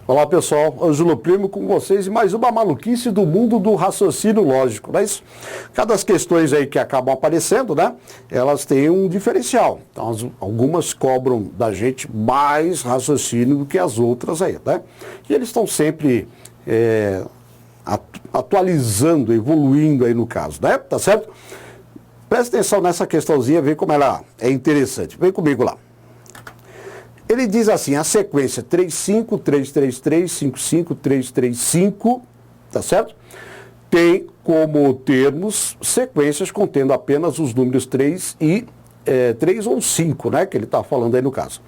Olá pessoal, Ângelo Primo com vocês e mais uma maluquice do mundo do raciocínio lógico, não é isso? Cada questões aí que acabam aparecendo, né, elas têm um diferencial. Então, algumas cobram da gente mais raciocínio do que as outras aí, né? E eles estão sempre atualizando, evoluindo aí no caso, né? Tá certo? Presta atenção nessa questãozinha, vê como ela é interessante. Vem comigo lá. Ele diz assim, a sequência 35, 333, 55, 335, tá certo? Tem como termos sequências contendo apenas os números 3 ou 5, né? Que ele está falando aí no caso.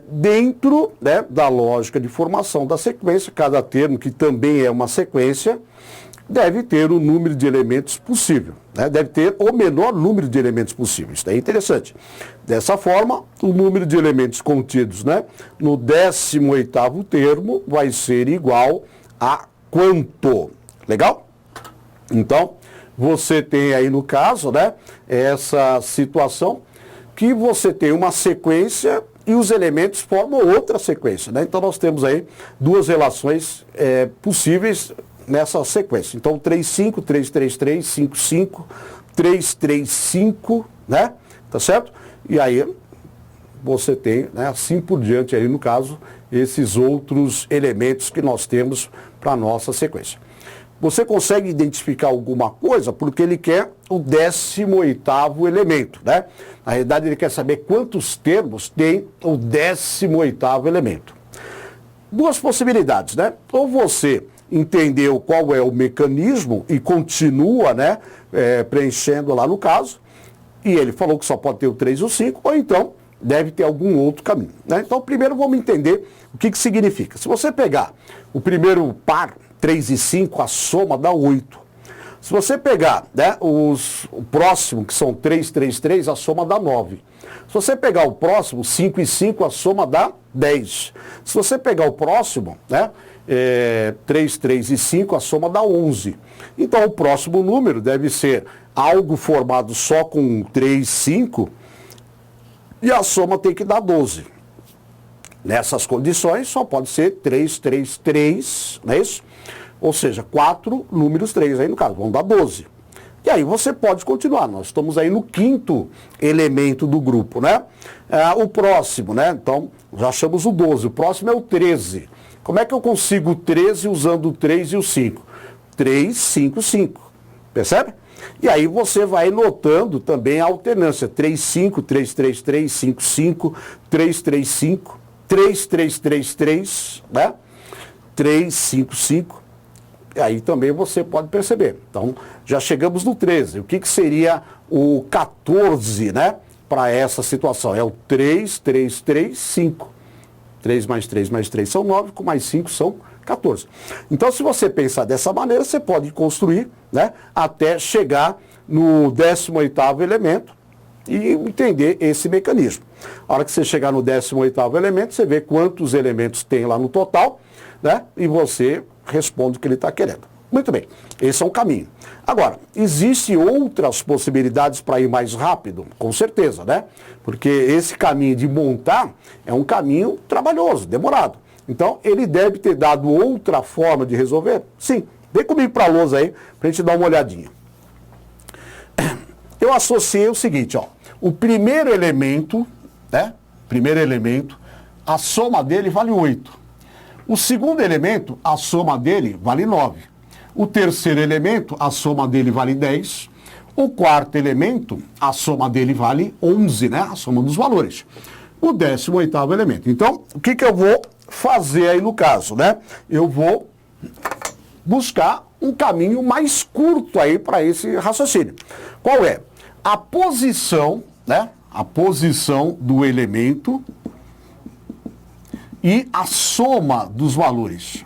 Dentro, né, da lógica de formação da sequência, cada termo, que também é uma sequência, deve ter o número de elementos possível, né? Deve ter o menor número de elementos possível. Isso é interessante. Dessa forma, o número de elementos contidos, né, no 18º termo vai ser igual a quanto? Legal? Então, você tem aí no caso, né, essa situação que você tem uma sequência e os elementos formam outra sequência, né? Então, nós temos aí duas relações possíveis nessa sequência. Então, 35, 333, 55, 335, né? Tá certo? E aí, você tem, né, assim por diante aí, no caso, esses outros elementos que nós temos para a nossa sequência. Você consegue identificar alguma coisa porque ele quer o 18º elemento, né? Na realidade, ele quer saber quantos termos tem o 18º elemento. Duas possibilidades, né? Ou você entendeu qual é o mecanismo e continua, né, preenchendo lá no caso, e ele falou que só pode ter o 3 e o 5, ou então deve ter algum outro caminho, né? Então, primeiro vamos entender o que significa. Se você pegar o primeiro par, 3 e 5, a soma dá 8. Se você pegar, né, o próximo, que são 3, 3, 3, a soma dá 9. Se você pegar o próximo, 5 e 5, a soma dá 10. Se você pegar o próximo, né, 3, 3 e 5, a soma dá 11. Então, o próximo número deve ser algo formado só com 3, 5, e a soma tem que dar 12. Nessas condições, só pode ser 3, 3, 3, não é isso? Ou seja, 4 números 3 aí no caso, vão dar 12. E aí você pode continuar, nós estamos aí no 5º elemento do grupo, né? O próximo, né? Então, já achamos o 12, o próximo é o 13. Como é que eu consigo o 13 usando o 3 e o 5? 3, 5, 5. Percebe? E aí você vai notando também a alternância. 3, 5, 3, 3, 3, 5, 5, 3, 3, 5, 3, 3, 3, 3, né? 3, 5, 5. E aí também você pode perceber. Então, já chegamos no 13. O que seria o 14, né? Para essa situação? É o 3, 3, 3, 5. 3 mais 3 mais 3 são 9, com mais 5 são 14. Então, se você pensar dessa maneira, você pode construir, né, até chegar no 18º elemento e entender esse mecanismo. A hora que você chegar no 18º elemento, você vê quantos elementos tem lá no total, né, e você responde o que ele está querendo. Muito bem, esse é um caminho. Agora, existem outras possibilidades para ir mais rápido? Com certeza, né? Porque esse caminho de montar é um caminho trabalhoso, demorado. Então, ele deve ter dado outra forma de resolver? Sim. Vem comigo para a lousa aí, para a gente dar uma olhadinha. Eu associei o seguinte, ó. O primeiro elemento, né? Primeiro elemento, a soma dele vale 8. O segundo elemento, a soma dele vale 9. O terceiro elemento, a soma dele vale 10. O quarto elemento, a soma dele vale 11, né? A soma dos valores. O 18º elemento. Então, o que eu vou fazer aí no caso, né? Eu vou buscar um caminho mais curto aí para esse raciocínio. Qual é? A posição, né? A posição do elemento e a soma dos valores.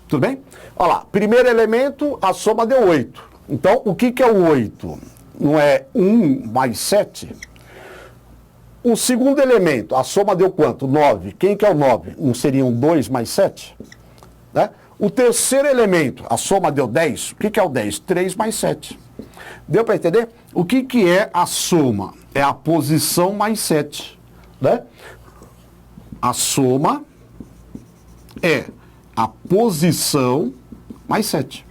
Tudo bem? Olha lá, primeiro elemento, a soma deu 8. Então, o que é o 8? Não é 1 mais 7? O segundo elemento, a soma deu quanto? 9. Quem que é o 9? Não seriam 2 mais 7? Né? O terceiro elemento, a soma deu 10. O que é o 10? 3 mais 7. Deu para entender? O que é a soma? É a posição mais 7. Né? A soma é a posição mais 7.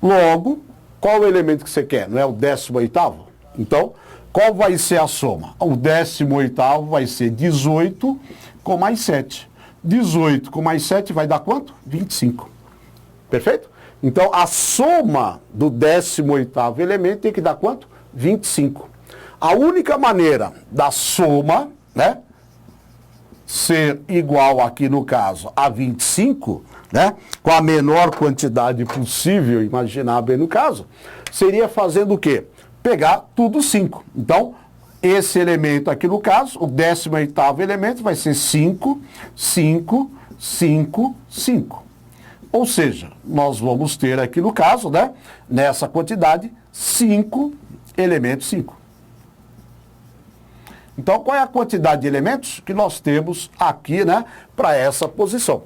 Logo, qual o elemento que você quer? Não é o 18º? Então, qual vai ser a soma? O 18º vai ser 18 com mais 7. 18 com mais 7 vai dar quanto? 25. Perfeito? Então, a soma do 18º elemento tem que dar quanto? 25. A única maneira da soma, né, ser igual aqui no caso a 25, né, com a menor quantidade possível, imaginar bem no caso, seria fazendo o quê? Pegar tudo 5. Então, esse elemento aqui no caso, o 18º elemento vai ser 5, 5, 5, 5. Ou seja, nós vamos ter aqui no caso, né, nessa quantidade, 5 elementos 5. Então, qual é a quantidade de elementos que nós temos aqui, né, para essa posição?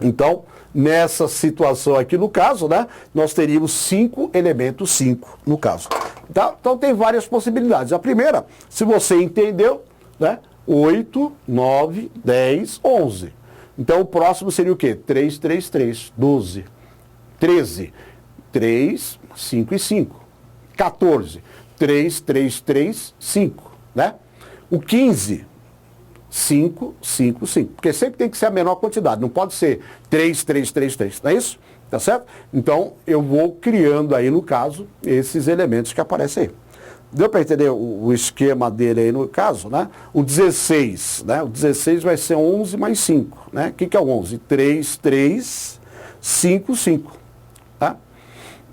Então, nessa situação aqui no caso, né, nós teríamos 5 elementos 5 no caso. Tá? Então, tem várias possibilidades. A primeira, se você entendeu, né, 8, 9, 10, 11. Então, o próximo seria o quê? 3, 3, 3, 12, 13, 3, 5 e 5, 14, 3, 3, 3, 5, né? O 15, 5, 5, 5. Porque sempre tem que ser a menor quantidade. Não pode ser 3, 3, 3, 3. Não é isso? Tá certo? Então, eu vou criando aí, no caso, esses elementos que aparecem aí. Deu para entender o esquema dele aí no caso, né? O 16, né? O 16 vai ser 11 mais 5, né? O que é o 11? 3, 3, 5, 5. Tá?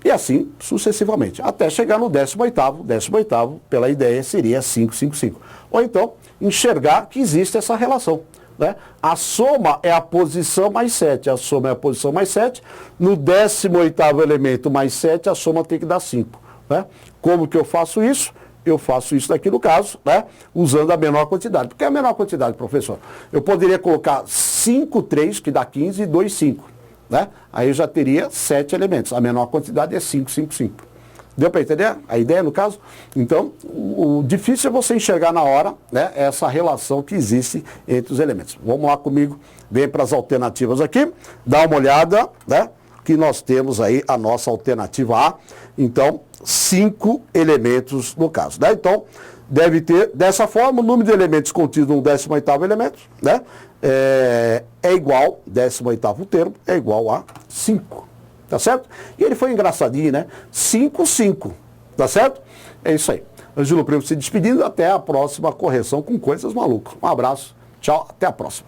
E assim sucessivamente, até chegar no 18º. 18º, pela ideia, seria 5, 5, 5. Ou então, enxergar que existe essa relação, né? A soma é a posição mais 7. A soma é a posição mais 7. No 18º elemento mais 7, a soma tem que dar 5. Né? Como que eu faço isso? Eu faço isso daqui no caso, né, usando a menor quantidade. Por que a menor quantidade, professor? Eu poderia colocar 5, 3, que dá 15, e 2, 5. Né? Aí eu já teria 7 elementos. A menor quantidade é 5, 5, 5. Deu para entender a ideia, no caso? Então, o difícil é você enxergar na hora, né, essa relação que existe entre os elementos. Vamos lá comigo, vem para as alternativas aqui, dá uma olhada, né, que nós temos aí a nossa alternativa A. Então, 5 elementos no caso. Né? Então, deve ter, dessa forma, o número de elementos contido no 18º elemento, né, é igual, 18º termo, é igual a 5. Tá certo? E ele foi engraçadinho, né? 5, 5. Tá certo? É isso aí. Ângelo Primo se despedindo. Até a próxima correção com coisas malucas. Um abraço. Tchau. Até a próxima.